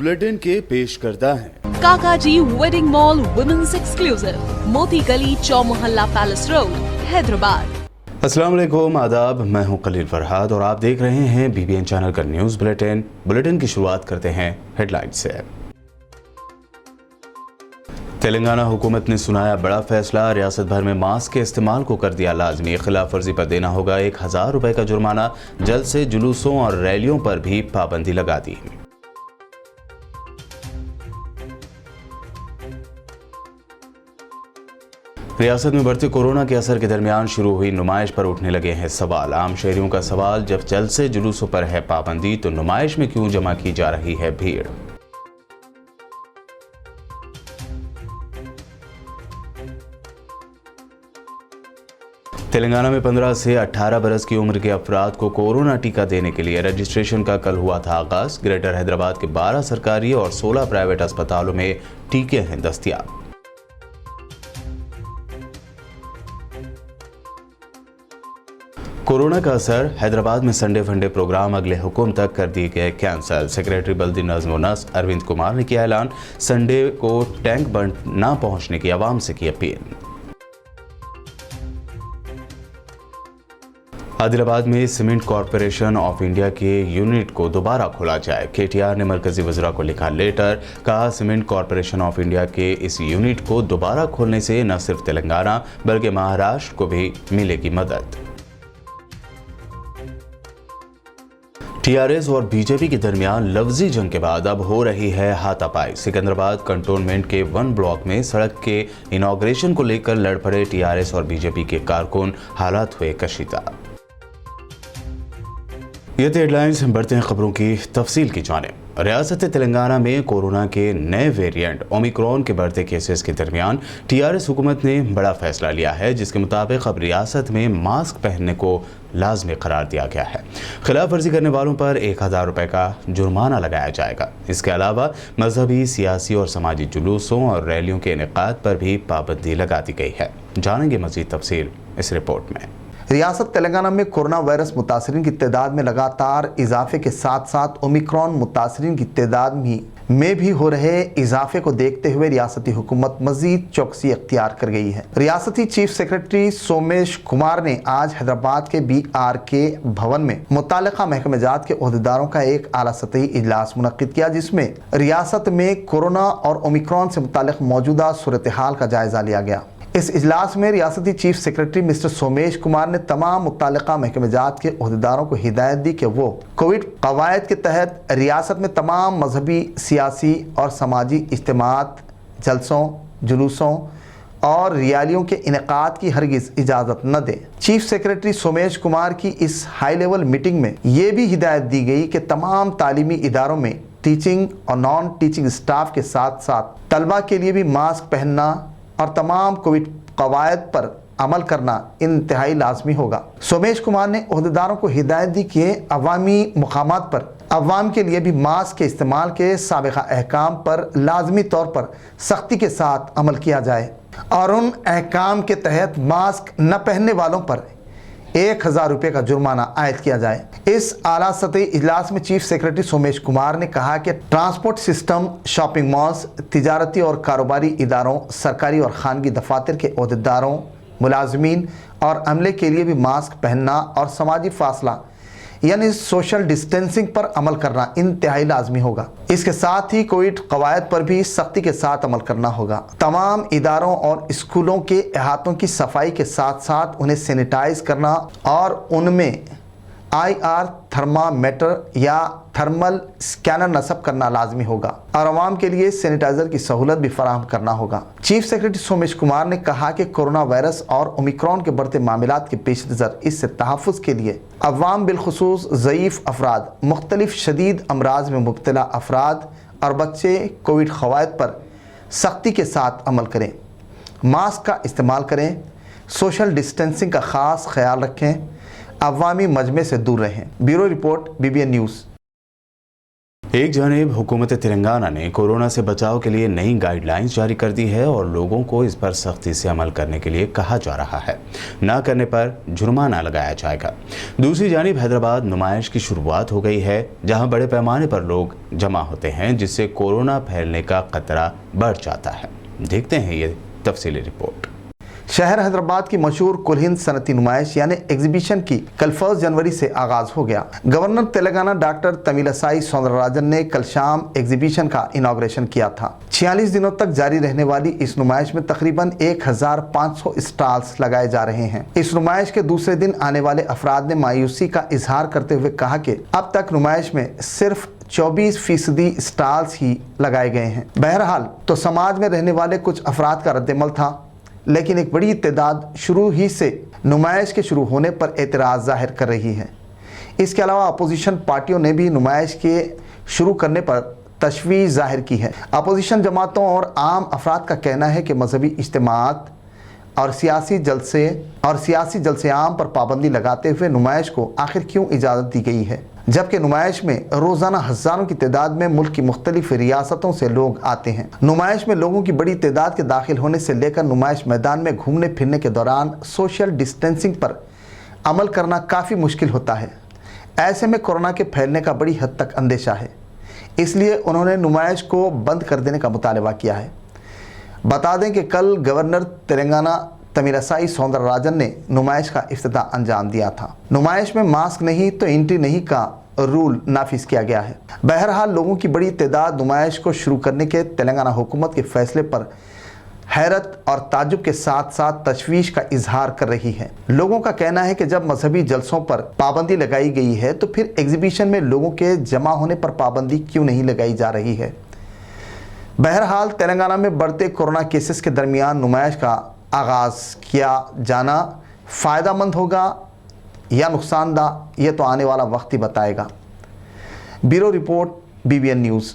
Bulletin के पेश करता है काकाजी वेडिंग मॉल वुमेन्स एक्सक्लूसिव, मोती गली, चौमुहल्ला पैलेस रोड, हैदराबाद। अस्सलाम वालेकुम, आदाब। मैं हूं खलील फरहाद और आप देख रहे हैं BBN चैनल का न्यूज़ बुलेटिन की शुरुआत करते हैं हेडलाइंस से। तेलंगाना हुकूमत ने सुनाया बड़ा फैसला, रियासत भर में मास्क के इस्तेमाल को कर दिया लाजमी, खिलाफ वर्जी पर देना होगा 1000 रुपए का जुर्माना, जल्द से जुलूसों और रैलियों पर भी पाबंदी लगा दी। रियासत में बढ़ते कोरोना के असर के दरमियान शुरू हुई नुमाइश पर उठने लगे हैं सवाल। आम शहरियों का सवाल, जब जल्द से जुलूसों पर है पाबंदी तो नुमाइश में क्यों जमा की जा रही है भीड़। तेलंगाना में 15 से 18 बरस की उम्र के अफराद को कोरोना टीका देने के लिए रजिस्ट्रेशन का कल हुआ था आगाज। ग्रेटर हैदराबाद के 12 सरकारी और 16 प्राइवेट अस्पतालों में टीके हैं दस्तयाब। कोरोना का असर, हैदराबाद में संडे फंडे प्रोग्राम अगले हुक्म तक कर दिए गए कैंसिल। सेक्रेटरी बल्दी नज़्म व नस्क अरविंद कुमार ने किया ऐलान, संडे को टैंक बंड न पहुंचने की आवाम से की अपील। आदिलाबाद में सीमेंट कॉरपोरेशन ऑफ इंडिया के यूनिट को दोबारा खोला जाए। KTR ने मरकजी वज़रा को लिखा लेटर, कहा सीमेंट कॉरपोरेशन ऑफ इंडिया के इस यूनिट को दोबारा खोलने से न सिर्फ तेलंगाना बल्कि महाराष्ट्र को भी मिलेगी मदद। TRS और BJP के दरमियान लफ्जी जंग के बाद अब हो रही है हाथापाई। सिकंदराबाद कंटोनमेंट के 1 ब्लॉक में सड़क के इनॉग्रेशन को लेकर लड़ पड़े TRS और BJP के कारकुन, हालात हुए कशीदा। ये थे हेडलाइंस। बढ़ते हैं खबरों की तफसील की जानिब। रियासत तेलंगाना में कोरोना के नए वेरिएंट ओमिक्रॉन के बढ़ते केसेस के दरमियान TRS हुकूमत ने बड़ा फैसला लिया है, जिसके मुताबिक अब रियासत में मास्क पहनने को लाजमी करार दिया गया है। खिलाफ वर्जी करने वालों पर 1000 रुपए का जुर्माना लगाया जाएगा। इसके अलावा मजहबी, सियासी और समाजी जुलूसों और रैलियों के इनेकाद पर भी पाबंदी लगा दी गई है। जानेंगे मजीद तफसील इस रिपोर्ट में। रियासत तेलंगाना में कोरोना वायरस मुतासरीन की तादाद में लगातार इजाफे के साथ साथ ओमिक्रॉन मुतासरीन की तादाद में भी हो रहे इजाफे को देखते हुए रियासती हुकूमत मजीद चौकसी अख्तियार कर गई है। रियासती चीफ सेक्रेटरी सोमेश कुमार ने आज हैदराबाद के BRK भवन में मुताल्लिका महकमेजात के ओहदेदारों का एक आला सतही इजलास मुनक्किद किया, जिसमें रियासत में कोरोना और ओमिक्रॉन से मुताल्लिक मौजूदा सूरत हाल का जायजा लिया गया। इस इजलास में रियासती chief secretary mister Somesh Kumar ने तमाम मुत्तल्लिका महकमेजात के ओहदेदारों को हिदायत दी कि वो कोविड कवायद के तहत रियासत में तमाम मजहबी, सियासी और समाजी इज्तिमात, जलसों, जुलूसों और रैलियों के इनेकाद की हरगिज़ इजाज़त न दें। चीफ सेक्रेटरी सोमेश कुमार की इस हाई लेवल मीटिंग में ये भी हिदायत दी गई कि तमाम तालीमी इदारों में टीचिंग और नॉन टीचिंग स्टाफ के साथ साथ तलबा के लिए भी मास्क पहनना और तमाम कोविड कवायद पर अमल करना इंतहाई लाजमी होगा। सोमेश कुमार ने ओहदेदारों को हिदायत दी कि अवामी मुकामात पर अवाम के लिए भी मास्क के इस्तेमाल के साबिक़ा अहकाम पर लाजमी तौर पर सख्ती के साथ अमल किया जाए और उन अहकाम के तहत मास्क न पहनने वालों पर 1000 रुपये का जुर्माना आयद किया जाए। इस आला सतही इजलास में चीफ सेक्रेटरी सोमेश कुमार ने कहा कि ट्रांसपोर्ट सिस्टम, शॉपिंग मॉल्स, तिजारती और कारोबारी इदारों, सरकारी और खानगी दफातर के ओहदेदारों, मुलाजमीन और अमले के लिए भी मास्क पहनना और समाजी फासला यानी सोशल डिस्टेंसिंग पर अमल करना इंतहाई लाजमी होगा। इसके साथ ही कोविड कवायद पर भी सख्ती के साथ अमल करना होगा। तमाम इदारों और स्कूलों के अहातों की सफाई के साथ साथ उन्हें सैनिटाइज करना और उनमें IR थर्मामीटर या थर्मल स्कैनर नस्ब करना लाजमी होगा और आवाम के लिए सैनिटाइजर की सहूलत भी फराहम करना होगा। चीफ सेक्रेटरी सोमेश कुमार ने कहा कि कोरोना वायरस और ओमिक्रॉन के बढ़ते मामलात के पेश नज़र इससे तहफ़्फ़ुज़ के लिए अवाम बिलखुसूस ज़ईफ़ अफराद, मुख्तलिफ शदीद अमराज में मुब्तला अफराद और बच्चे कोविड क़वायद पर सख्ती के साथ अमल करें, मास्क का इस्तेमाल करें, सोशल डिस्टेंसिंग का ख़ास ख्याल रखें, अवामी मजमे से दूर रहें। Bureau report BBN news. ایک جانب حکومت تلنگانہ نے کورونا سے بچاؤ کے لیے نئی گائیڈ لائنز جاری کر دی ہے اور لوگوں کو اس پر سختی سے عمل کرنے کے لیے کہا جا رہا ہے، نہ کرنے پر جرمانہ لگایا جائے گا۔ دوسری جانب حیدرآباد نمائش کی شروعات ہو گئی ہے، جہاں بڑے پیمانے پر لوگ جمع ہوتے ہیں، جس سے کورونا پھیلنے کا خطرہ بڑھ جاتا ہے۔ دیکھتے ہیں یہ تفصیلی رپورٹ۔ شہر حیدرآباد کی مشہور کل ہند صنعتی نمائش یعنی ایگزیبیشن کی کل 1 جنوری سے آغاز ہو گیا۔ گورنر تلنگانہ ڈاکٹر تمیلسائی سوندرراجن نے کل شام ایگزیبیشن کا انوگریشن کیا تھا۔ 46 دنوں تک جاری رہنے والی اس نمائش میں تقریباً 1500 اسٹالز لگائے جا رہے ہیں۔ اس نمائش کے دوسرے دن آنے والے افراد نے مایوسی کا اظہار کرتے ہوئے کہا کہ اب تک نمائش میں صرف 24% اسٹالز ہی لگائے گئے ہیں۔ بہرحال تو سماج میں رہنے والے کچھ افراد کا رد عمل تھا، لیکن ایک بڑی تعداد شروع ہی سے نمائش کے شروع ہونے پر اعتراض ظاہر کر رہی ہے۔ اس کے علاوہ اپوزیشن پارٹیوں نے بھی نمائش کے شروع کرنے پر تشویش ظاہر کی ہے۔ اپوزیشن جماعتوں اور عام افراد کا کہنا ہے کہ مذہبی اجتماعات اور سیاسی جلسے عام پر پابندی لگاتے ہوئے نمائش کو آخر کیوں اجازت دی گئی ہے، جبکہ نمائش میں روزانہ ہزاروں کی تعداد میں ملک کی مختلف ریاستوں سے لوگ آتے ہیں۔ نمائش میں لوگوں کی بڑی تعداد کے داخل ہونے سے لے کر نمائش میدان میں گھومنے پھرنے کے دوران سوشل ڈسٹینسنگ پر عمل کرنا کافی مشکل ہوتا ہے۔ ایسے میں کورونا کے پھیلنے کا بڑی حد تک اندیشہ ہے، اس لیے انہوں نے نمائش کو بند کر دینے کا مطالبہ کیا ہے۔ بتا دیں کہ کل گورنر تلنگانہ تمیلسائی سوندرراجن نے نمائش کا افتتاح انجام دیا تھا۔ نمائش میں ماسک نہیں تو انٹری نہیں کا رول نافذ کیا گیا ہے۔ بہرحال لوگوں کی بڑی تعداد نمائش کو شروع کرنے کے تلنگانہ حکومت کے فیصلے پر حیرت اور تعجب کے ساتھ ساتھ تشویش کا اظہار کر رہی ہے۔ لوگوں کا کہنا ہے کہ جب مذہبی جلسوں پر پابندی لگائی گئی ہے تو پھر ایگزیبیشن میں لوگوں کے جمع ہونے پر پابندی کیوں نہیں لگائی جا رہی ہے۔ بہرحال تلنگانہ میں بڑھتے کورونا کیسز کے درمیان نمائش کا آغاز کیا جانا فائدہ مند ہوگا یا نقصان دہ، یہ تو آنے والا وقت ہی بتائے گا۔ Bureau report BBN news.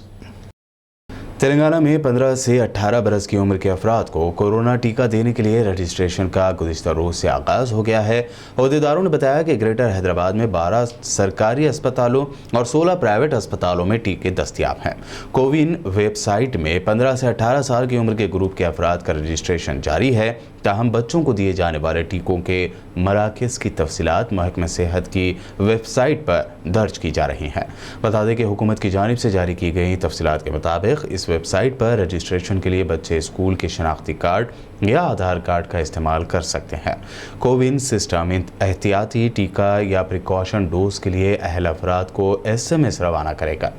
Telangana میں 15 سے 18 برس کی عمر کے افراد کو کورونا ٹیکہ دینے کے لیے رجسٹریشن کا گزشتہ روز سے آغاز ہو گیا ہے۔ عہدیداروں نے بتایا کہ گریٹر حیدرآباد میں 12 سرکاری اسپتالوں اور 16 پرائیویٹ اسپتالوں میں ٹیکے دستیاب ہیں۔ کوون ویب سائٹ میں 15 سے 18 سال کی عمر کے گروپ کے افراد کا رجسٹریشن جاری ہے، تاہم بچوں کو دیے جانے والے ٹیکوں کے مراکز کی تفصیلات محکمہ صحت کی ویب سائٹ پر درج کی جا رہی ہیں۔ بتا دیں کہ حکومت کی جانب سے جاری کی گئی تفصیلات کے مطابق اس ویب سائٹ پر رجسٹریشن کے لیے بچے اسکول کے شناختی کارڈ یا آدھار کارڈ کا استعمال کر سکتے ہیں۔ کوون سسٹم احتیاطی ٹیکہ یا پریکاشن ڈوز کے لیے اہل افراد کو SMS روانہ کرے گا۔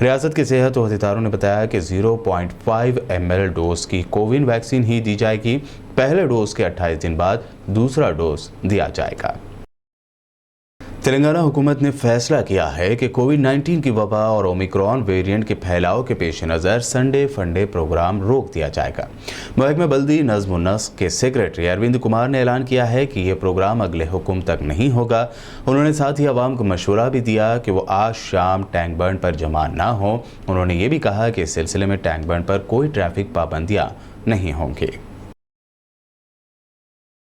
ریاست کے صحت عہدیداروں نے بتایا کہ 0.5 ml ڈوز کی کوون ویکسین ہی دی جائے گی۔ پہلے ڈوز کے 28 دن بعد دوسرا ڈوز دیا جائے گا۔ تلنگانہ حکومت نے فیصلہ کیا ہے کہ کووڈ-19 کی وبا اور اومیکرون ویرینٹ کے پھیلاؤ کے پیش نظر سنڈے فنڈے پروگرام روک دیا جائے گا۔ محکمہ بلدی نظم و نسق کے سیکریٹری اروند کمار نے اعلان کیا ہے کہ یہ پروگرام اگلے حکم تک نہیں ہوگا۔ انہوں نے ساتھ ہی عوام کو مشورہ بھی دیا کہ وہ آج شام ٹینک بنڈ پر جمع نہ ہوں۔ انہوں نے یہ بھی کہا کہ اس سلسلے میں ٹینک بنڈ پر کوئی ٹریفک پابندیاں نہیں ہوں گی۔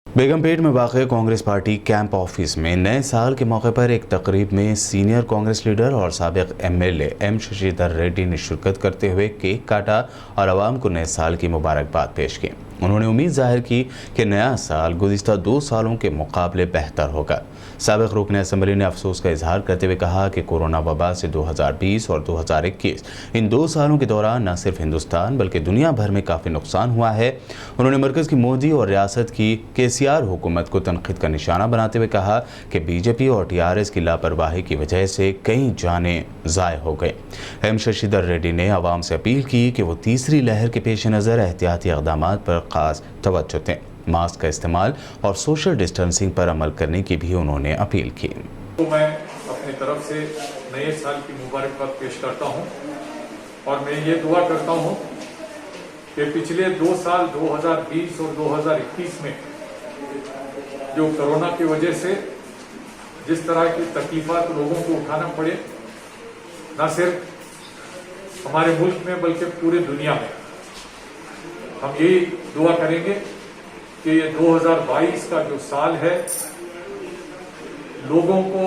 بیگم پیٹ میں واقع کانگریس پارٹی کیمپ آفس میں نئے سال کے موقع پر ایک تقریب میں سینئر کانگریس لیڈر اور سابق MLA ایم ششیدھر ریڈی نے شرکت کرتے ہوئے کیک کاٹا اور عوام کو نئے سال کی مبارکباد پیش کی۔ انہوں نے امید ظاہر کی کہ نیا سال گزشتہ 2 سالوں کے مقابلے بہتر ہوگا۔ سابق رکن اسمبلی نے افسوس کا اظہار کرتے ہوئے کہا کہ کورونا وبا سے 2020 اور 2021 ان 2 سالوں کے دوران نہ صرف ہندوستان بلکہ دنیا بھر میں کافی نقصان ہوا ہے۔ انہوں نے مرکز کی مودی اور ریاست کی KCR حکومت کو تنقید کا نشانہ بناتے ہوئے کہا کہ BJP اور TRS کی لاپرواہی کی وجہ سے کئی جانیں ضائع ہو گئیں۔ ایم ششیدھر ریڈی نے عوام سے اپیل کی کہ وہ تیسری لہر کے پیش نظر احتیاطی اقدامات پر خاص توجہ دیں۔ ماسک کا استعمال اور سوشل ڈسٹنسنگ پر عمل کرنے کی بھی انہوں نے اپیل کی۔ تو میں اپنی طرف سے نئے سال کی مبارکباد پیش کرتا ہوں اور میں یہ دعا کرتا ہوں کہ پچھلے 2 سال 2020 اور 2021 میں جو کرونا کی وجہ سے جس طرح کی تکلیفات لوگوں کو اٹھانا پڑے، نہ صرف ہمارے ملک میں بلکہ پورے دنیا میں، ہم یہی دعا کریں گے کہ یہ 2022 کا جو سال ہے لوگوں کو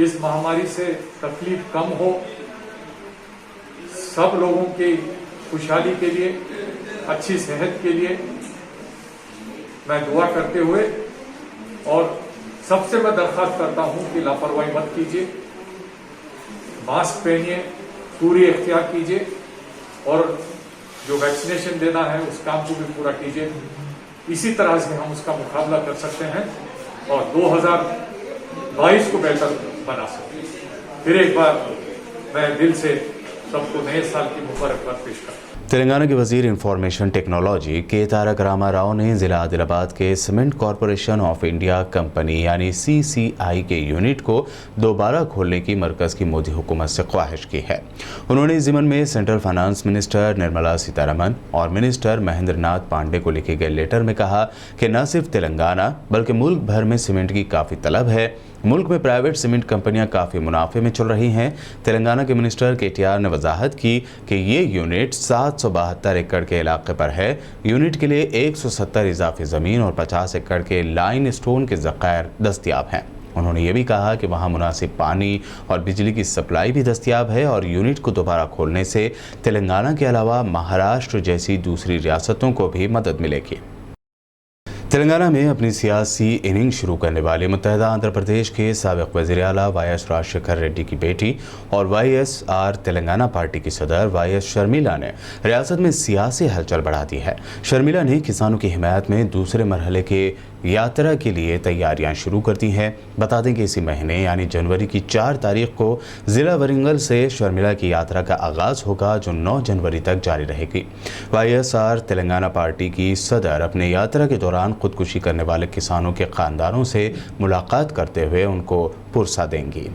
اس مہاماری سے تکلیف کم ہو सब लोगों की खुशहाली के लिए, अच्छी सेहत के लिए मैं दुआ करते हुए और सबसे मैं दरख्वास्त करता हूं कि लापरवाही मत कीजिए, मास्क पहनिए, पूरी एहतियात कीजिए और जो वैक्सीनेशन देना है उस काम को भी पूरा कीजिए। इसी तरह से हम उसका मुकाबला कर सकते हैं और 2022 को बेहतर बना सकते हैं। फिर एक बार मैं दिल से सबको नए साल की मुबारकबाद पेश करता हूं। तेलंगाना के वजीर इंफॉर्मेशन टेक्नोलॉजी के तारक रामा राव ने ज़िला आदिलाबाद के cement corporation of India company यानी CCI के यूनिट को दोबारा खोलने की मरकज़ की मोदी हुकूमत से ख्वाहिश की है। उन्होंने इस ज़िमन में central finance minister Nirmala Sitharaman और मिनिस्टर महेंद्र नाथ पांडे को लिखे गए लेटर में कहा कि न सिर्फ तेलंगाना बल्कि मुल्क भर में सीमेंट की काफ़ी तलब है। मुल्क में प्राइवेट सीमेंट कंपनियां काफ़ी मुनाफे में चल रही हैं। तेलंगाना के मिनिस्टर KTR ने वजाहत की कि ये यूनिट 772 एकड़ के इलाके पर है। यूनिट के लिए 170 इजाफी ज़मीन और 50 एकड़ के लाइन स्टोन के ज़खायर दस्तियाब हैं। उन्होंने ये भी कहा कि वहाँ मुनासिब पानी और बिजली की सप्लाई भी दस्तियाब है और यूनिट को दोबारा खोलने से तेलंगाना के अलावा महाराष्ट्र जैसी दूसरी रियासतों को भी मदद मिलेगी। तेलंगाना में अपनी सियासी इनिंग शुरू करने वाले मुत्तहदा आंध्र प्रदेश के साबिक़ वज़ीर आला YS राजशेखर रेड्डी की बेटी और YSR तेलंगाना पार्टी की सदर YS शर्मिला ने रियासत में सियासी हलचल बढ़ा दी है। शर्मिला ने किसानों की हिमायत में दूसरे मरहले के यात्रा के लिए तैयारियां शुरू कर दी हैं। बता दें कि इसी महीने यानी जनवरी की 4 तारीख को ज़िला वरंगल से शर्मिला की यात्रा का आगाज़ होगा जो 9 जनवरी तक जारी रहेगी। YSR तेलंगाना पार्टी की सदर अपने यात्रा के दौरान खुदकुशी करने वाले किसानों के ख़ानदानों से मुलाकात करते हुए उनको पुरसा देंगी।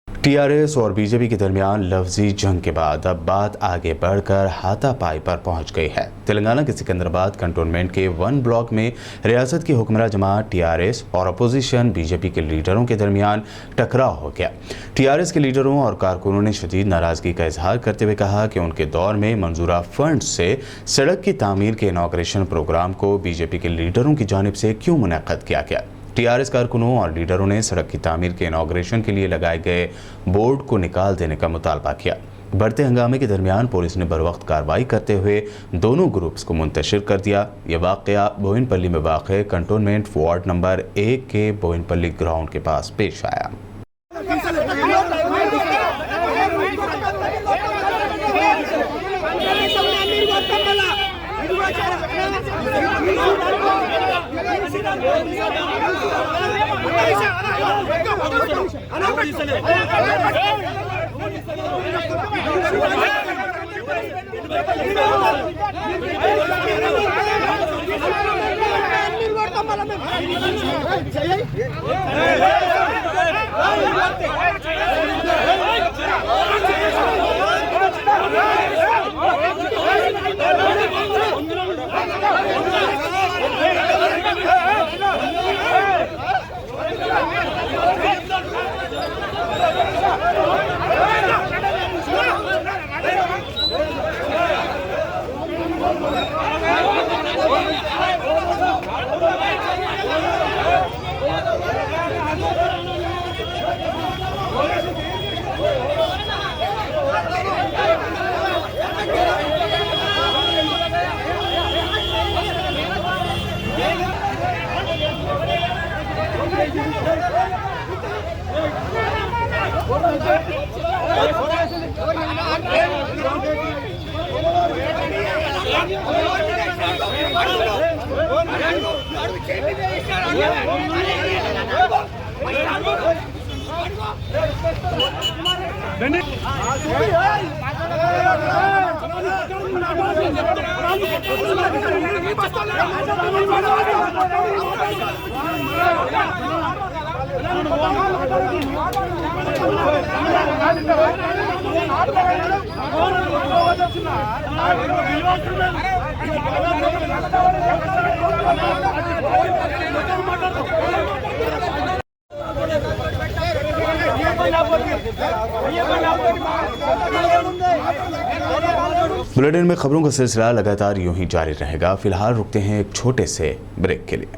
TRS और BJP के दरमियान लफ्जी जंग के बाद अब बात आगे बढ़कर हाथापाई पर पहुंच गई है। तेलंगाना के सिकंदराबाद कंटोनमेंट के 1 ब्लॉक में रियासत की हुक्मरान जमात TRS और अपोजिशन BJP के लीडरों के दरमियान टकराव हो गया। TRS के लीडरों और कारकुनों ने शदीद नाराज़गी का इजहार करते हुए कहा कि उनके दौर में मंजूरा फंड से सड़क की तामीर के इनॉग्रेशन प्रोग्राम को BJP के लीडरों की जानिब से क्यों मुनक्कद किया गया। TRS कारकुनों और लीडरों ने सड़क की तामीर के इनॉग्रेशन के लिए लगाए गए बोर्ड को निकाल देने का मुतालबा किया। बढ़ते हंगामे के दरमियान पुलिस ने बरवक्त कार्रवाई करते हुए दोनों ग्रुप्स को मुंतशिर कर दिया। ये वाक़या बोयनपल्ली में वाक़ कंटोनमेंट वार्ड नंबर 1 के बोयनपल्ली ग्राउंड के पास पेश आया। बुलेटिन में खबरों का सिलसिला लगातार यूं ही जारी रहेगा। फिलहाल रुकते हैं एक छोटे से ब्रेक के लिए।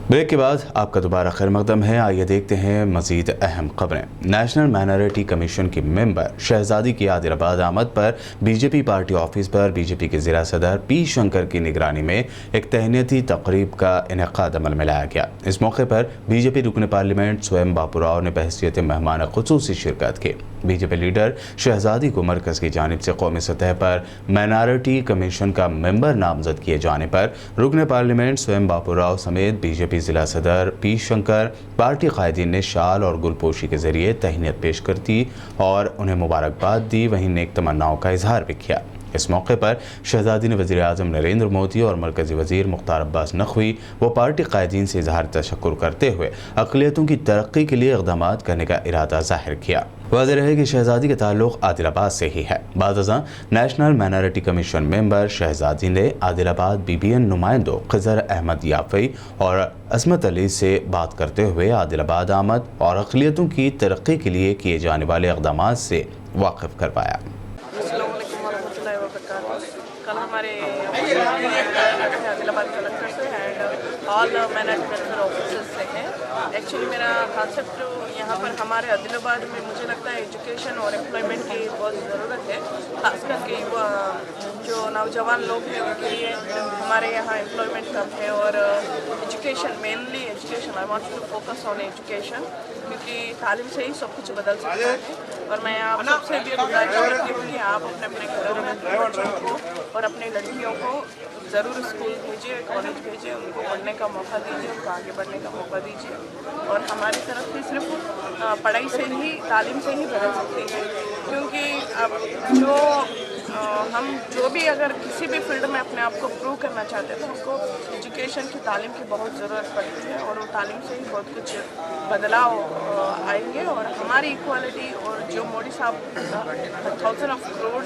ब्रेक के बाद आपका दोबारा खैर मकदम है। आइए देखते हैं मजीद अहम खबरें। नेशनल माइनॉरिटी कमीशन की मेंबर शहजादी की आदिलाबाद आमद पर बीजेपी पार्टी ऑफिस पर बीजेपी के ज़िला सदर पी शंकर की निगरानी में एक तहनीती तकरीब का इनेकाद अमल में लाया गया। इस मौके पर बीजेपी रुकन पार्लियामेंट स्वयं बापूराव ने बहैसियत मेहमान खुसूसी शिरकत की। बीजेपी लीडर शहजादी को मरकज़ की जानिब से कौमी सतह पर माइनॉरिटी कमीशन का मेंबर नामजद किए जाने पर रुकन पार्लियामेंट स्वयं बापूराव समेत बीजेपी ज़िला सदर पी शंकर पार्टी कायदीन ने शाल और गुलपोशी के ज़रिए तहनीत पेश कर दी और उन्हें मुबारकबाद दी। वहीं नेक तमन्नाओं का इजहार भी किया। इस मौके पर शहजादी ने वज़ीर आज़म नरेंद्र मोदी और मरकज़ी वज़ीर मुख्तार अब्बास नकवी व पार्टी कायदीन से इजहार तशक्कुर करते हुए अक़लियतों की तरक्की के लिए इक़दाम करने का इरादा ज़ाहिर किया। वाज़ेह रहे कि शहजादी का ताल्लुक़ आदिलाबाद से ही है। बादअज़ां नेशनल माइनॉरिटी कमीशन मेंबर शहजादी ने आदिलाबाद BBN नुमाइंदों खिज़र अहमद याफ़ई और असमत अली से बात करते हुए आदिलाबाद आमद और अक़लियतों की तरक्की के लिए किए जाने वाले इक़दाम से वाकिफ़ करवाया। कल हमारे आदिलाबाद कलेक्टर से and all minority welfare officers से है। एक्चुअली मेरा कॉन्सेप्ट यहाँ पर हमारे आदिलाबाद में मुझे लगता है एजुकेशन और एम्प्लॉयमेंट की बहुत ज़रूरत है। खास करके जो नौजवान लोग हैं उनके लिए हमारे यहाँ एम्प्लॉयमेंट कम है और education mainly education. I want to focus on education क्योंकि तालीम से ही सब कुछ बदल सकता है। और मैं आप सबसे भी गुजारिश करती हूँ कि आप अपने अपने घरों में बच्चों को और अपनी लड़कियों को ज़रूर स्कूल भेजिए, कॉलेज भेजिए, उनको पढ़ने का मौका दीजिए, उनको आगे बढ़ने का मौका दीजिए। और हमारी तरफ भी सिर्फ पढ़ाई से ही तालीम से ही बदल सकती है क्योंकि अब हम जो भी अगर किसी भी फील्ड में अपने आप को प्रूव करना चाहते हैं तो हमको एजुकेशन की तालीम की बहुत ज़रूरत पड़ती है और वो तालीम से ही बहुत कुछ बदलाव आएंगे। और हमारी इक्वालिटी और जो मोदी साहब 1000 ऑफ करोड़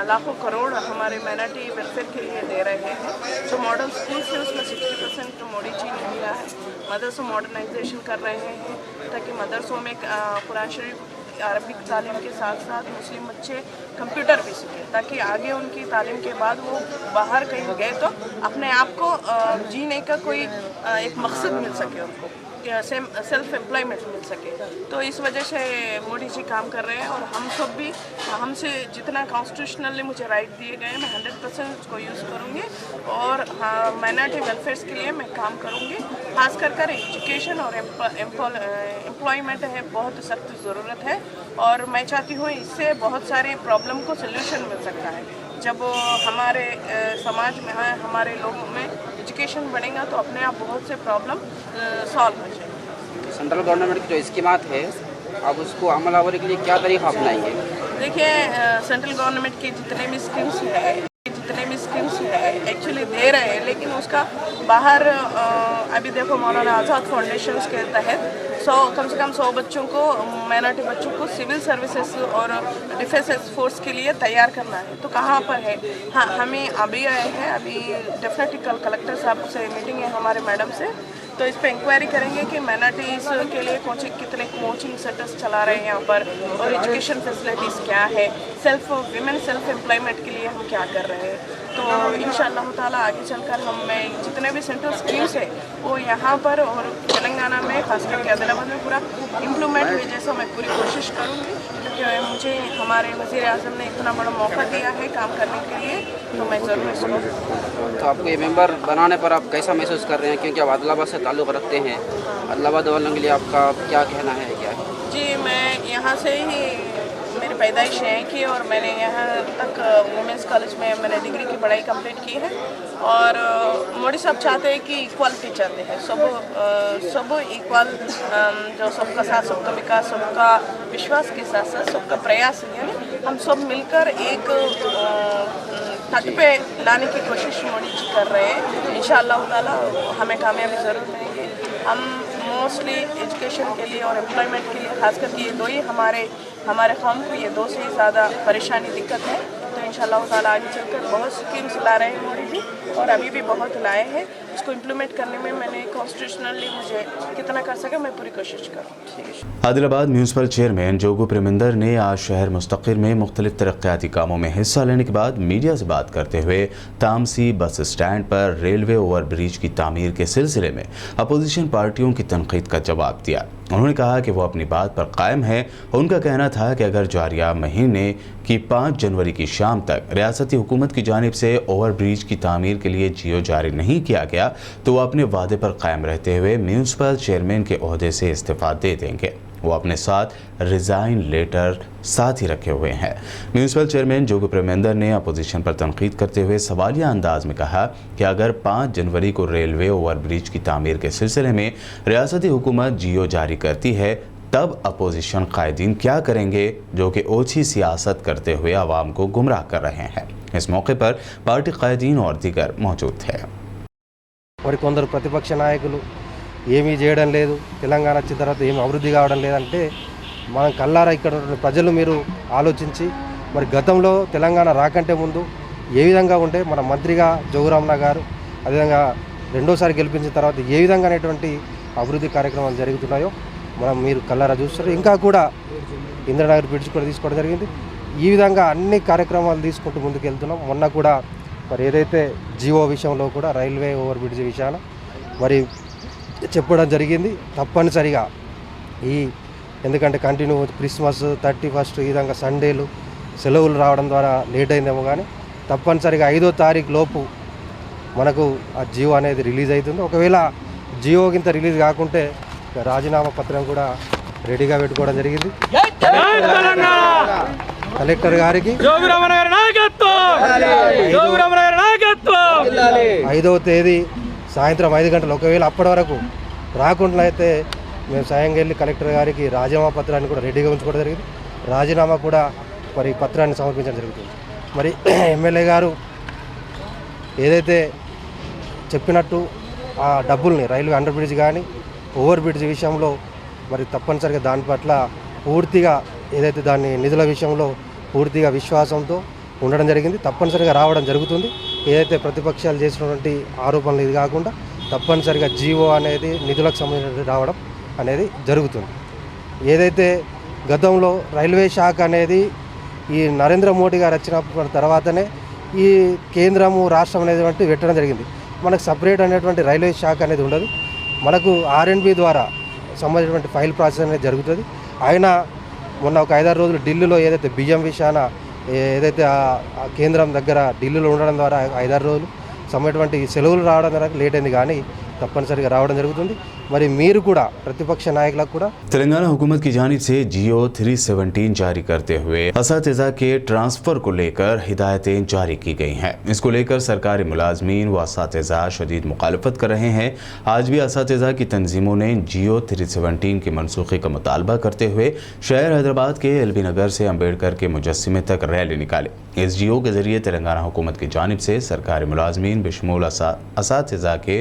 लाखों करोड़ हमारे माइनॉरिटी वेलफेयर के लिए दे रहे हैं। जो मॉडल स्कूल से उसमें 60% मोदी जी ने दिया है। मदरसों मॉडर्नाइजेशन कर रहे हैं ताकि मदरसों में कुरान शरीफ अरबिक तालीम के साथ साथ मुस्लिम बच्चे कंप्यूटर भी सीखें ताकि आगे उनकी तालीम के बाद वो बाहर कहीं गए तो अपने आप को जीने का कोई एक मकसद मिल सके, उनको सेल्फ एम्प्लॉयमेंट मिल सके। तो इस वजह से मोदी जी काम कर रहे हैं और हम सब भी हमसे जितना कॉन्स्टिट्यूशनली मुझे राइट दिए गए मैं 100% उसको यूज़ करूँगी और माइनॉरिटी वेलफेयर के लिए मैं काम करूँगी। खास कर एजुकेशन और एम्प्लॉयमेंट है बहुत सख्त ज़रूरत है और मैं चाहती हूँ इससे बहुत सारे प्रॉब्लम को सल्यूशन मिल सकता है। जब हमारे समाज में हमारे लोगों में एजुकेशन बढ़ेगा तो अपने आप बहुत से प्रॉब्लम सॉल्व हो जाएंगे। सेंट्रल गवर्नमेंट की जो स्कीमात है आप उसको अमलावरी के लिए क्या तरीका अपनाएंगे? देखिए सेंट्रल गवर्नमेंट की जितने भी स्कीम्स है एक्चुअली दे रहे हैं लेकिन उसका बाहर अभी देखो मौलाना आज़ाद फाउंडेशन के तहत कम से कम 100 बच्चों को माइनॉरिटी बच्चों को सिविल सर्विसेज और डिफेंस फोर्स के लिए तैयार करना है। तो कहाँ पर है? हाँ हमें अभी आए हैं, अभी डेफिनेटली कल कलेक्टर साहब से मीटिंग है हमारे मैडम से, तो इस पर इंक्वायरी करेंगे कि माइनॉरिटीज़ के लिए कितने कोचिंग सेंटर्स चला रहे हैं यहाँ पर और एजुकेशन फैसिलिटीज़ क्या है, विमेन सेल्फ एम्प्लॉयमेंट के लिए हम क्या कर रहे हैं। तो इंशाअल्लाह ताला आगे चलकर हम जितने भी सेंट्रल स्कीम्स है वो यहाँ पर और तेलंगाना में खास करके आदिलाबाद में पूरा इम्प्लीमेंट हुए जैसा मैं पूरी कोशिश करूँगी क्योंकि मुझे हमारे वज़ीर आज़म ने इतना बड़ा मौका दिया है काम करने के लिए तो मैं ज़रूर इसको। तो आपको ये मेंबर बनाने पर आप कैसा महसूस कर रहे हैं क्योंकि आप आदिलाबाद से ताल्लुक़ रखते हैं, आदिलाबाद वालों के लिए आपका क्या कहना है? क्या है जी, मैं यहाँ से ही मेरी पैदाइश है कि और मैंने यहाँ तक वुमेंस कॉलेज में मैंने डिग्री की पढ़ाई कंप्लीट की है और मोदी साहब चाहते हैं कि इक्वालिटी चाहते हैं, सब इक्वल, जो सबका साथ सबका विकास सबका विश्वास के साथ साथ सबका प्रयास यानी हम सब मिलकर एक तट पे लाने की कोशिश मोदी जी कर रहे हैं। इंशाअल्लाह ताला हमें कामयाबी ज़रूर मिलेगी। हम मोस्टली एजुकेशन के लिए और एम्प्लॉयमेंट के लिए खास करके ये दो ही हमारे कौम को ये दो से ही ज़्यादा परेशानी दिक्कत है तो इंशाल्लाह ताला आगे चलकर बहुत स्कीम्स ला रहे हैं मोदी जी, और अभी भी बहुत लाए हैं। उसको इम्प्लीमेंट करने में मैंने कॉन्स्टिट्यूशनली मुझे कितना कर सके मैं पूरी कोशिश करूँ। आदिलाबाद म्यूनसिपल चेयरमैन जोगू प्रेमिंदर ने आज शहर मुस्तकिर में मुख्तलिफ तरक्याती कामों में हिस्सा लेने के बाद मीडिया से बात करते हुए तामसी बस स्टैंड पर रेलवे ओवर ब्रिज की तामीर के सिलसिले में अपोजिशन पार्टियों की तनकीद का जवाब दिया। उन्होंने कहा कि वो अपनी बात पर कायम है। उनका कहना था कि अगर जारिया महीने की 5 जनवरी की शाम तक रियासती हुकूमत की जानिब से ओवर ब्रिज की तामीर के लिए जियो जारी नहीं किया गया तो वो अपने वादे पर कायम रहते हुए म्यूनसिपल चेयरमैन के ओहदे से इस्तीफा दे देंगे। वो अपने साथ रिज़ाइन लेटर साथ ही रखे हुए हैं। म्यूनसिपल चेयरमैन जोगू प्रेमिंदर ने अपोजिशन पर तनकीद करते हुए सवालिया अंदाज में कहा कि अगर 5 जनवरी को रेलवे ओवर ब्रिज की तामीर के सिलसिले में रियासती हुकूमत जियो जारी करती है तब अपोजिशन कायदीन क्या करेंगे जो कि ओछी सियासत करते हुए आवाम को गुमराह कर रहे हैं। इस मौके पर पार्टी कायदीन और दीगर मौजूद थे। మరి కొందరు ప్రతిపక్ష నాయకులు ఏమీ చేయడం లేదు, తెలంగాణ వచ్చిన తర్వాత ఏమి అభివృద్ధి కావడం లేదంటే మనం కల్లారా ఇక్కడ ఉన్న ప్రజలు మీరు ఆలోచించి మరి గతంలో తెలంగాణ రాకంటే ముందు ఏ విధంగా ఉంటే మన మంత్రిగా జోగురామన్న గారు అదేవిధంగా రెండోసారి గెలిపించిన తర్వాత ఏ విధంగా అనేటువంటి అభివృద్ధి కార్యక్రమాలు జరుగుతున్నాయో మనం మీరు కల్లారా చూస్తారు. ఇంకా కూడా ఇంద్రనగర్ బ్రిడ్జ్ కూడా తీసుకోవడం జరిగింది. ఈ విధంగా అన్ని కార్యక్రమాలు తీసుకుంటూ ముందుకు వెళ్తున్నాం. మొన్న కూడా మరి ఏదైతే జియో విషయంలో కూడా రైల్వే ఓవర్ బ్రిడ్జ్ విషయాన మరి చెప్పడం జరిగింది. తప్పనిసరిగా ఎందుకంటే కంటిన్యూ క్రిస్మస్ 31 ఈ విధంగా సండేలు సెలవులు రావడం ద్వారా లేట్ అయిందేమో కానీ తప్పనిసరిగా 5వ తారీఖు లోపు మనకు ఆ జియో అనేది రిలీజ్ అవుతుంది. ఒకవేళ జియో కింద రిలీజ్ కాకుంటే రాజీనామా పత్రం కూడా రెడీగా పెట్టుకోవడం జరిగింది. కలెక్టర్ గారికి 5వ తేదీ సాయంత్రం 5 గంటలు ఒకవేళ అప్పటి వరకు రాకుండా అయితే మేము స్వయంగా వెళ్ళి కలెక్టర్ గారికి రాజీనామా పత్రాన్ని కూడా రెడీగా ఉంచుకోవడం జరిగింది. రాజీనామా కూడా మరి పత్రాన్ని సమర్పించడం జరుగుతుంది. మరి ఎమ్మెల్యే గారు ఏదైతే చెప్పినట్టు ఆ డబ్బుల్ని రైల్వే అండర్ బ్రిడ్జ్ కానీ ఓవర్ బ్రిడ్జ్ విషయంలో మరి తప్పనిసరిగా దాని పట్ల పూర్తిగా ఏదైతే దాని నిధుల విషయంలో పూర్తిగా విశ్వాసంతో ఉండడం జరిగింది. తప్పనిసరిగా రావడం జరుగుతుంది. ఏదైతే ప్రతిపక్షాలు చేసినటువంటి ఆరోపణలు ఇది కాకుండా తప్పనిసరిగా జీవో అనేది నిధులకు సంబంధించి రావడం అనేది జరుగుతుంది. ఏదైతే గతంలో రైల్వే శాఖ అనేది ఈ నరేంద్ర మోడీ గారు వచ్చిన తర్వాతనే ఈ కేంద్రము రాష్ట్రం అనేటువంటి పెట్టడం జరిగింది. మనకు సపరేట్ అనేటువంటి రైల్వే శాఖ అనేది ఉండదు. మనకు R&B ద్వారా సంబంధించినటువంటి ఫైల్ ప్రాసెస్ అనేది జరుగుతుంది. ఆయన మొన్న ఒక 5-6 రోజులు ఢిల్లీలో ఏదైతే బియ్యం విషయాన ఏదైతే ఆ కేంద్రం దగ్గర ఢిల్లీలో ఉండడం ద్వారా 5-6 రోజులు సమయటువంటి సెలవులు రావడం ద్వారా లేట్ అయింది కానీ తప్పనిసరిగా రావడం జరుగుతుంది. మరి మీరు కూడా ప్రతిపక్ష నాయకులకు కూడా तेलंगाना हुकूमत की जानिब से जियो 317 जारी करते हुए असातिज़ा के ट्रांसफ़र को लेकर हिदायतें जारी की गई हैं। इसको लेकर सरकारी मुलाजमीन व असातिज़ा शदीद मुखालफत कर रहे हैं। आज भी असातिज़ा की तंजीमों ने जियो 317 की मनसूखी का मुतालबा करते हुए शहर हैदराबाद के LB नगर से अम्बेडकर के मुजस्सिमे तक रैली निकाली। इस जियो के ज़रिए तेलंगाना हुकूमत की जानिब से सरकारी मुलाजमीन बशमूल असातिज़ा के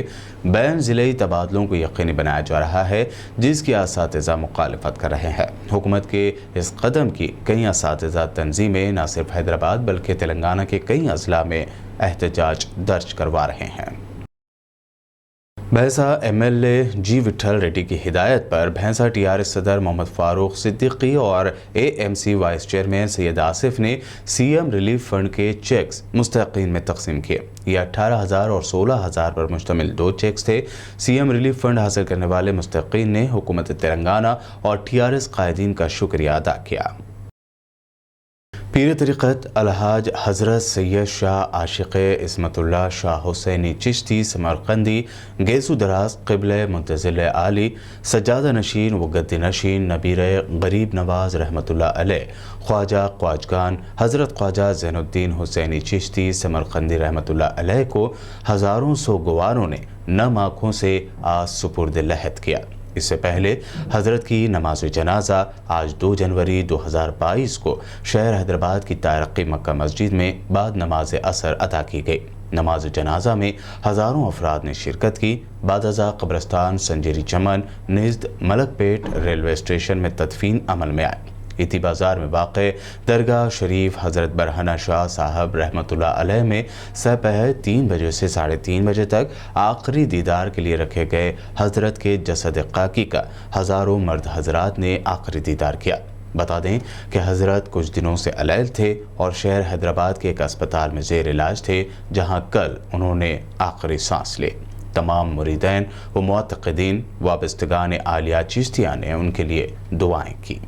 बैन ज़िले तबादलों को यकीनी बनाया जा रहा है, जिसकी असातिज़ा मुखालफत कर रहे हैं। हुकूमत के इस कदम की कई असातिज़ा तंजीमें न सिर्फ हैदराबाद बल्कि तेलंगाना के कई अजला में एहतजाज दर्ज करवा रहे हैं। भैंसा MLA जी विठल रेड्डी की हिदायत पर भैंसा TRS सदर मोहम्मद फारूक सिद्दीकी और AMC vice chairman Syed Asif ने CM रिलीफ फंड के चेक्स मुस्तकीन में तकसीम किए। ये 18,000 और 16,000 पर मुश्तमिल 2 चेक्स थे। CM रिलीफ फंड हासिल करने वाले मुस्तकीन ने हुकूमत तेलंगाना और TRS कायदीन का शुक्रिया अदा किया। पीर तरीक़त अलहाज हज़रत सैयद शाह आशिक़ इस्मतुल्लाह शाह हुसैनी चिश्ती समरकंदी गेसु दराज क़िबले मुंतज़िल आली सज्जादा नशीन व गद्दी नशीन नबीर गरीब नवाज रहमतुल्लाह अलैह ख्वाजा ख्वाजगान हज़रत ख्वाजा ज़ैनुद्दीन हुसैनी चिश्ती समरकंदी रहमतुल्लाह अलैह को हज़ारों सोगवारों ने नम आँखों से आज सुपुर्द लहद किया। इससे पहले हज़रत की नमाज जनाजा आज 2 जनवरी 2022 को शहर हैदराबाद की तारक़ी मक्का मस्जिद में बाद नमाज असर अदा की गई। नमाज जनाजा में हज़ारों अफराद ने शिरकत की। बादअज़ा कब्रस्तान संजेरी चमन निज़द मलकपेट रेलवे स्टेशन में तदफीन अमल में आए। इति बाज़ार में वाक़ दरगाह शरीफ हज़रत बरहना शाह साहब रहमतुल्लाह अलैह में सपहर 3 बजे से 3:30 बजे तक आखिरी दीदार के लिए रखे गए हज़रत के जसद काकी का हज़ारों मर्द हज़रात ने आखिरी दीदार किया। बता दें कि हज़रत कुछ दिनों से अलैल थे और शहर हैदराबाद के एक अस्पताल में ज़ेर इलाज थे, जहां कल उन्होंने आखिरी सांस ली। तमाम मुरीदैन व मुअत्तक़ीन वाबस्तगान आलिया चिश्तिया ने उनके लिए दुआएं की।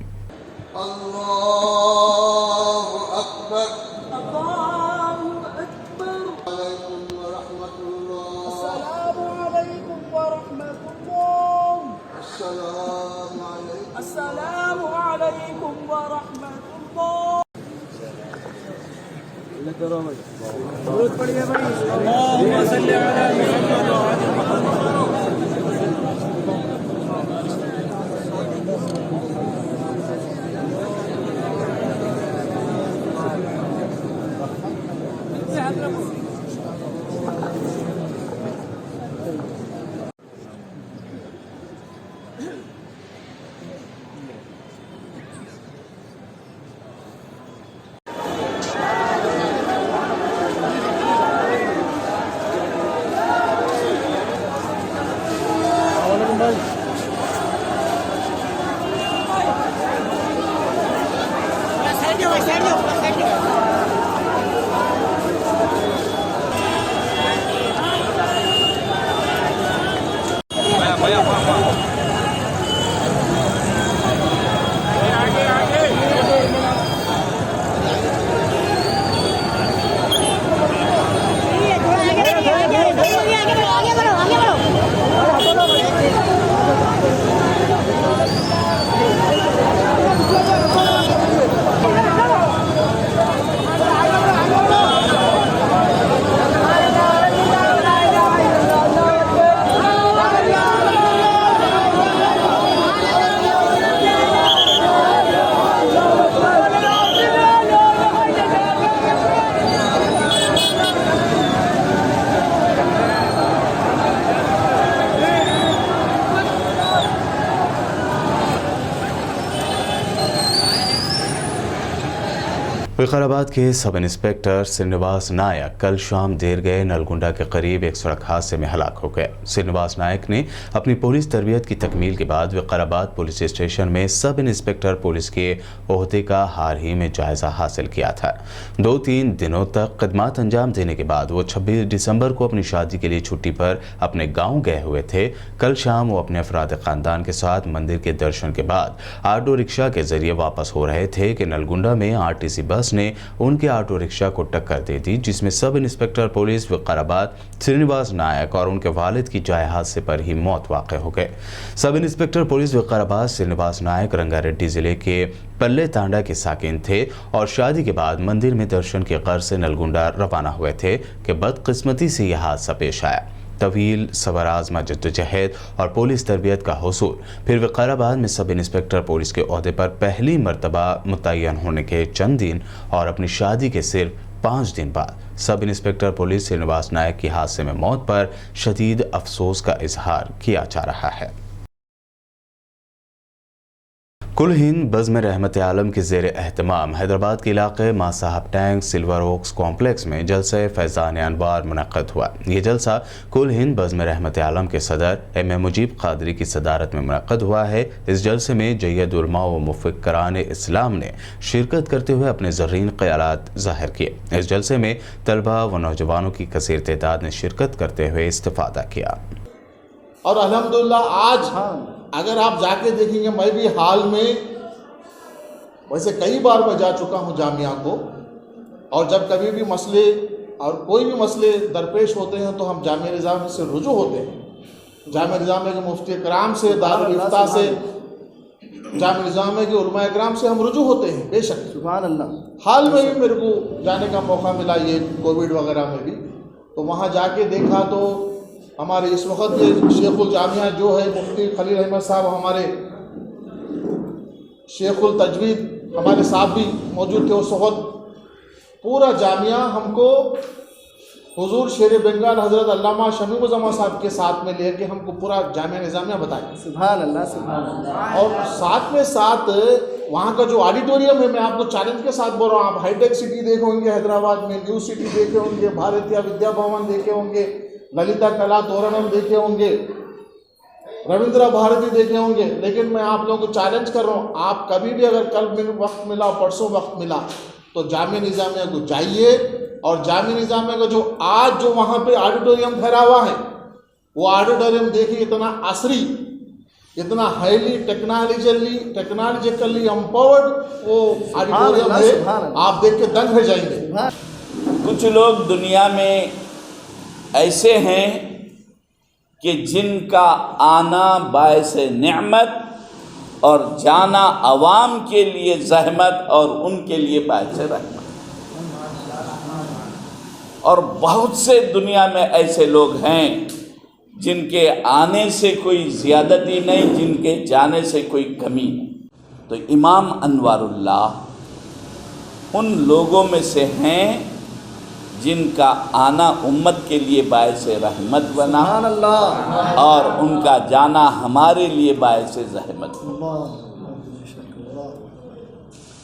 विकाराबाद के सब इंस्पेक्टर श्रीनिवास नायक कल शाम देर गए नलगुंडा के करीब एक सड़क हादसे में हलाक हो गए। श्रीनिवास नायक ने अपनी पुलिस तरबियत की तकमील के बाद विकाराबाद पुलिस स्टेशन में सब इंस्पेक्टर पुलिस के ओहदे का हाल ही में जायजा हासिल किया था। 2-3 दिनों तक खिदमत अंजाम देने के बाद वो 26 दिसंबर को अपनी शादी के लिए छुट्टी पर अपने गाँव गए हुए थे। कल शाम वो अपने अफराद खानदान के साथ मंदिर के दर्शन के बाद ऑटो रिक्शा के जरिए वापस हो रहे थे कि नलगुंडा में आरटीसी बस ने उनके ऑटो रिक्शा को टक्कर दे दी, जिसमें sub inspector police Vikarabad Srinivas Nayak और उनके वालिद की जाए हादसे पर ही मौत वाक़ हो गए। Sub inspector police Vikarabad Srinivas Naik Rangareddy जिले के पल्ले तांडा के साकिन थे और शादी के बाद मंदिर में दर्शन के गर्ज से नलगुंडा रवाना हुए थे कि बदकिस्मती से यह हादसा पेश आया। तवील सबर आज़मा जद्दोजहद और पुलिस तरबियत का हुसूल, फिर विकाराबाद में सब इंस्पेक्टर पुलिस के ओहदे पर पहली मरतबा मुतय्यन होने के चंद दिन और अपनी शादी के सिर्फ 5 दिन बाद सब इंस्पेक्टर पुलिस श्रीनिवास नायक की हादसे में मौत पर शदीद अफसोस का इजहार किया जा रहा है। कुल हिंद बज़्म रहमत आलम के ज़ेर एहतमाम हैदराबाद के इलाके मां साहब टैंक सिल्वर ओक्स कॉम्प्लेक्स में जलसा फैज़ान अनवार मुनक़्क़द हुआ। ये जलसा कुल हिंद बज़्म रहमत आलम के सदर एम मुजीब क़ादरी की सदारत में मुनक़्क़द हुआ है। इस जलसे में जय्यद उलमा व मुफ़क्किरान इस्लाम ने शिरकत करते हुए अपने ज़र्रीन ख़यालात ज़ाहिर किए। इस जलसे में तलबा व नौजवानों की कसीर तादाद ने शिरकत करते हुए इस्तिफ़ादा किया। और अल्हम्दुलिल्लाह आज अगर आप जाके देखेंगे, मैं भी हाल में वैसे कई बार मैं जा चुका हूँ जामिया को, और जब कभी भी मसले और कोई भी मसले दरपेश होते हैं तो हम जामिया निज़ाम से रुजू होते हैं। जामिया निज़ाम के मुफ्ती कराम से, दारुल इफ्ता से, जामिया निज़ाम के उलमा कराम से हम रुजू होते हैं। बेशक सुभान अल्लाह। हाल में भी मेरे को जाने का मौका मिला, ये कोविड वगैरह में भी, तो वहाँ जाके देखा तो हमारे इस वक्त के शेखुल जामिया जो है मुफ्ती खलील अहमद साहब, हमारे शेखुल तजवीद हमारे साहब भी मौजूद थे उस वक्त। पूरा जामिया हमको हुजूर शेर बंगाल हज़रत अल्लामा शमीम ज़मा साहब के साथ में लेके हमको पूरा जामिया निज़ामिया बताया। सुभान अल्लाह, सुभान अल्लाह। और साथ में साथ वहाँ का जो ऑडिटोरियम है, मैं आपको चैलेंज के साथ बोल रहा हूँ, आप हाईटेक सिटी देखे होंगे हैदराबाद में, न्यू सिटी देखे होंगे, भारतीय विद्या भवन देखे होंगे, ललिता कला तोरणम देखे होंगे, रविंद्र भारती देखे होंगे, लेकिन मैं आप लोगों को चैलेंज कर रहा हूँ, आप कभी भी अगर कल वक्त मिला, परसों वक्त मिला, तो जामिया निज़ामिया को जाइए और जामिया निज़ामिया का जो आज जो वहाँ पे ऑडिटोरियम ठहरा हुआ है, वो ऑडिटोरियम देखिए, इतना असरी, इतना हाईली टेक्नोलॉजिकली एम्पावर्ड वो ऑडिटोरियम है, आप देख के दंग रह जाएंगे। कुछ लोग दुनिया में ऐसे हैं कि जिनका आना बायस नेमत और जाना अवाम के लिए ज़हमत और उनके लिए बायस रहमत, और बहुत से दुनिया में ऐसे लोग हैं जिनके आने से कोई ज़्यादती नहीं, जिनके जाने से कोई कमी नहीं। तो इमाम अनवारुल्लाह उन लोगों में से हैं जिनका आना उम्मत के लिए बायस रहमत बना और उनका जाना हमारे लिए बायस ज़हमत बना।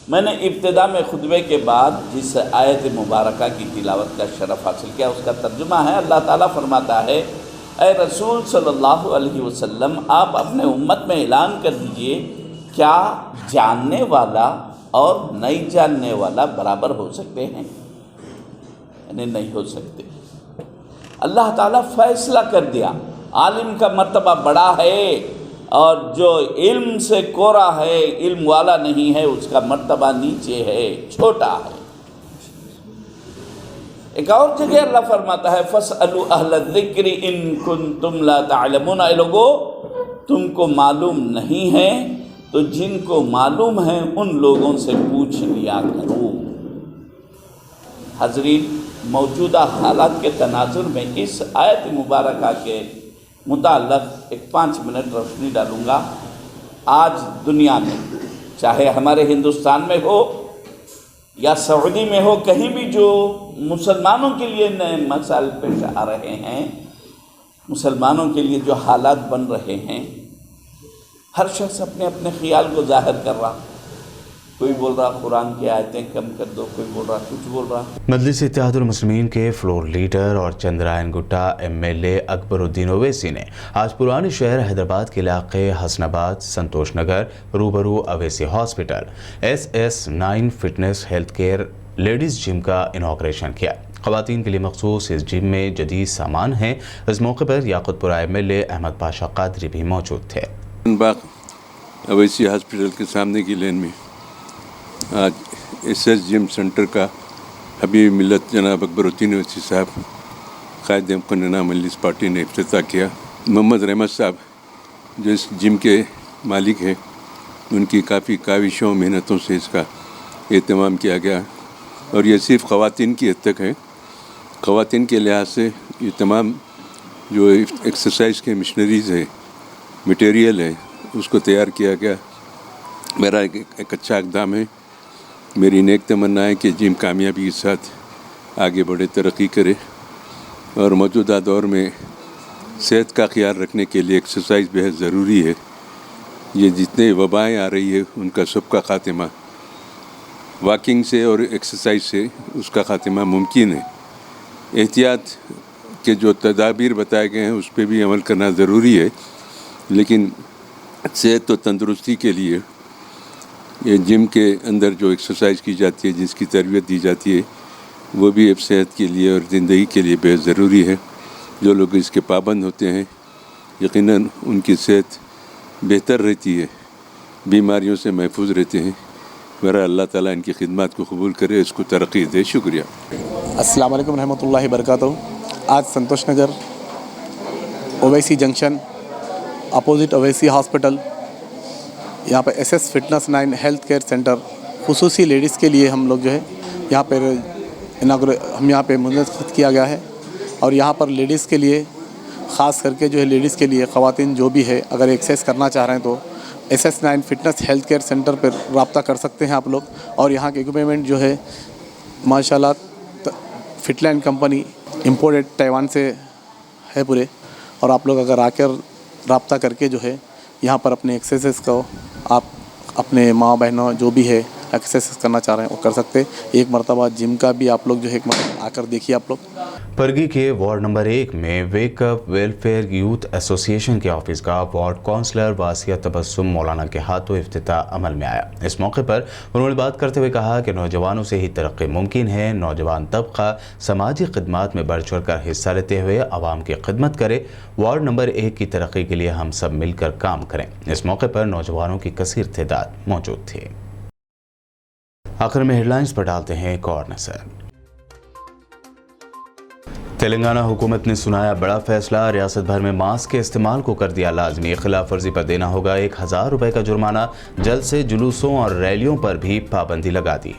मैंने इब्तिदा में खुतबे के बाद जिस आयत मुबारका की तिलावत का शरफ़ हासिल किया, उसका तर्जुमा है, अल्लाह ताला फरमाता है, ऐ रसूल सल्लल्लाहु अलैहि वसल्लम, आप अपने उम्मत में ऐलान कर दीजिए, क्या जानने वाला और नहीं जानने वाला बराबर हो सकते हैं? यानी नहीं हो सकते। अल्लाह ताला फैसला कर दिया, आलिम का मर्तबा बड़ा है और जो इल्म से कोरा है, इल्म वाला नहीं है, उसका मर्तबा नीचे है, छोटा है। एक और जगह अल्लाह फरमाता है, फसअलु अहल ज़िक्रि इन कुंतुम ला तअलमून, ऐ लोगो तुमको मालूम नहीं है तो जिनको मालूम है उन लोगों से पूछ लिया करो। हाज़रीन, मौजूदा हालात के तनाजुर में इस आयत मुबारका के मुताल्लिक़ एक 5 मिनट रोशनी डालूँगा। आज दुनिया में, चाहे हमारे हिंदुस्तान में हो या सऊदी में हो, कहीं भी जो मुसलमानों के लिए नए मसाइल पेश आ रहे हैं, मुसलमानों के लिए जो हालात बन रहे हैं, हर शख्स अपने अपने ख़्याल को ज़ाहिर कर रहा। कोई बोल रहा कुरान की आयतें कम कर दो, कोई बोल रहा कुछ बोल रहा। मजलिस इत्तेहादुल मुस्लिमीन के फ्लोर लीडर और चंद्रायन गुट्टा MLA अकबरुद्दीन ओवैसी ने आज पुराने शहर हैदराबाद के इलाके हसनाबाद, संतोष नगर रूबरू Owaisi hospital SS9 fitness health care ladies gym का इनॉग्रेशन किया। ख़वातीन के लिए मखसूस इस जिम में जदीद सामान है। इस मौके पर याकुतपुरा MLA अहमद पाशा कादरी भी मौजूद थे। अवैसी हॉस्पिटल के सामने की लेन में आज SS जिम सेंटर का हबीब मिल्लत जनाब अकबरुद्दीन ओवैसी साहब क़ायद मुक़न्नना मजलिस पार्टी ने इफ्तिताह किया। मोहम्मद रहमत साहब जो इस जिम के मालिक हैं, उनकी काफ़ी काविशों मेहनतों से इसका एहतमाम किया गया और ये सिर्फ़ ख़वातीन की हद तक है। ख़वातीन के लिहाज से ये तमाम जो एक्सरसाइज के मशीनरीज़ है, मटेरियल है, उसको तैयार किया गया। मेरा एक अच्छा इक़दाम है। मेरी नेक तमन्ना है कि जिम कामयाबी के साथ आगे बढ़े, तरक्की करे और मौजूदा दौर में सेहत का ख्याल रखने के लिए एक्सरसाइज बेहद ज़रूरी है। ये जितने वबाएँ आ रही है उनका सबका ख़ात्मा वॉकिंग से और एक्सरसाइज से उसका ख़ात्मा मुमकिन है। एहतियात के जो तदाबीर बताए गए हैं उस पर भी अमल करना ज़रूरी है, लेकिन सेहत और तंदुरुस्ती के लिए ये जिम के अंदर जो एक्सरसाइज की जाती है, जिसकी तरबियत दी जाती है, वो भी अब सेहत के लिए और ज़िंदगी के लिए बेहद ज़रूरी है। जो लोग इसके पाबंद होते हैं यकीनन उनकी सेहत बेहतर रहती है, बीमारियों से महफूज रहते हैं। मेरा अल्लाह ताला इनकी खिदमत को कबूल करे, इसको तरक्की दे। शुक्रिया। अस्सलाम वालेकुम रहमतुल्लाहि बरकातहू। आज Santosh Nagar Owaisi junction opposite Owaisi hospital, यहाँ पर SS fitness 9 health care centre खुसूसी लेडीज़ के लिए हम लोग जो है यहाँ पर हम यहाँ पे मुनक़िद किया गया है। और यहाँ पर लेडीज़ के लिए ख़ास करके जो है लेडीज़ के लिए ख़वातीन जो भी है अगर एक्सरसाइज करना चाह रहे हैं तो SS9 fitness health care centre पर रब्ता कर सकते हैं आप लोग। और यहाँ के इक्विपमेंट जो है माशाल्लाह फिटलैंड कंपनी इम्पोर्टेड ताइवान से है पूरे। और आप लोग अगर आकर रब्ता करके जो है यहाँ पर अपने एक्सरसाइज को आप अपने माँ बहनों जो भी है एक्सरसाइज करना चाह रहे हैं वो कर सकते हैं। एक मरतबा जिम का भी आप लोग जो है एक मरतबा आकर देखिए आप लोग। परगी के वार्ड नंबर 1 में वेकअप वेलफेयर यूथ एसोसिएशन के ऑफिस का वार्ड काउंसलर वासिया तबस्सुम मौलाना के हाथों इफ्तिताह अमल में आया। इस मौके पर उन्होंने बात करते हुए कहा कि नौजवानों से ही तरक्की मुमकिन है। नौजवान तबका समाजी खिदमत में बढ़ चढ़ कर हिस्सा लेते हुए आवाम की खिदमत करे। वार्ड नंबर 1 की तरक्की के लिए हम सब मिलकर काम करें। इस मौके पर नौजवानों की कसीर तादाद मौजूद थी। आखिर में हेडलाइंस पर डालते हैं एक और नजर। तेलंगाना हुकूमत ने सुनाया बड़ा फैसला। रियासत भर में मास्क के इस्तेमाल को कर दिया लाजमी। खिलाफ वर्जी पर देना होगा 1000 रुपए का जुर्माना। जल्द से जुलूसों और रैलियों पर भी पाबंदी लगा दी।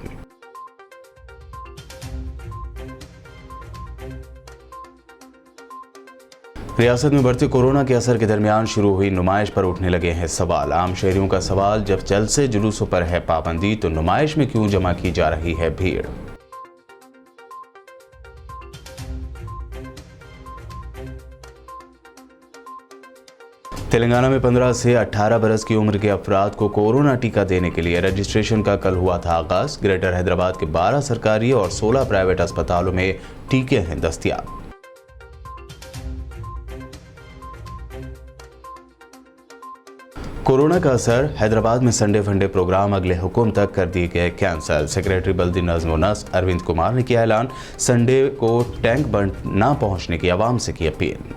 रियासत में बढ़ते कोरोना के असर के दरमियान शुरू हुई नुमाइश पर उठने लगे हैं सवाल। आम शहरियों का सवाल, जब जल्द से जुलूसों पर है पाबंदी तो नुमाइश में क्यों जमा की जा रही है भीड़। तेलंगाना में 15 से 18 बरस की उम्र के अफराद को कोरोना टीका देने के लिए रजिस्ट्रेशन का कल हुआ था आगाज। ग्रेटर हैदराबाद के 12 सरकारी और 16 प्राइवेट अस्पतालों में टीके हैं दस्तयाब। कोरोना का असर, हैदराबाद में संडे फंडे प्रोग्राम अगले हुक्म तक कर दिए गए कैंसल। सेक्रेटरी बल्दी नज़्म व नस्क अरविंद कुमार ने किया ऐलान। संडे को टैंक बंड ना पहुंचने की आवाम से की अपील।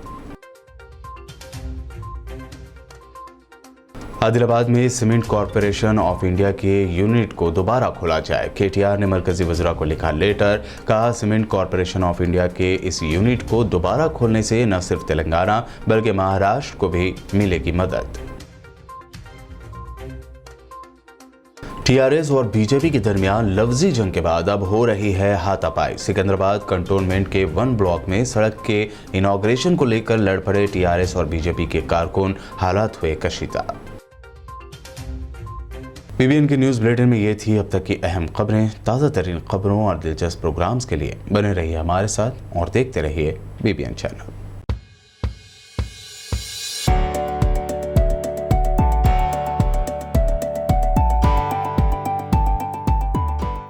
आदिलाबाद में सीमेंट कॉरपोरेशन ऑफ इंडिया के यूनिट को दोबारा खोला जाए। केटीआर ने मरकजी वज़रा को लिखा लेटर। कहा सीमेंट कॉरपोरेशन ऑफ इंडिया के इस यूनिट को दोबारा खोलने से न सिर्फ तेलंगाना बल्कि महाराष्ट्र को भी मिलेगी मदद। टीआरएस और बीजेपी के दरमियान लफ्जी जंग के बाद अब हो रही है हाथापाई। सिकंदराबाद कंटोनमेंट के 1 ब्लॉक में सड़क के इनॉग्रेशन को लेकर लड़ पड़े टीआरएस और बीजेपी के कारकुन। हालात हुए कशीदा। बीबीएन की न्यूज़ बुलेटिन में ये थी अब तक की अहम खबरें। ताज़ा तरीन खबरों और दिलचस्प प्रोग्राम्स के लिए बने रहिए हमारे साथ और देखते रहिए बीबीएन चैनल।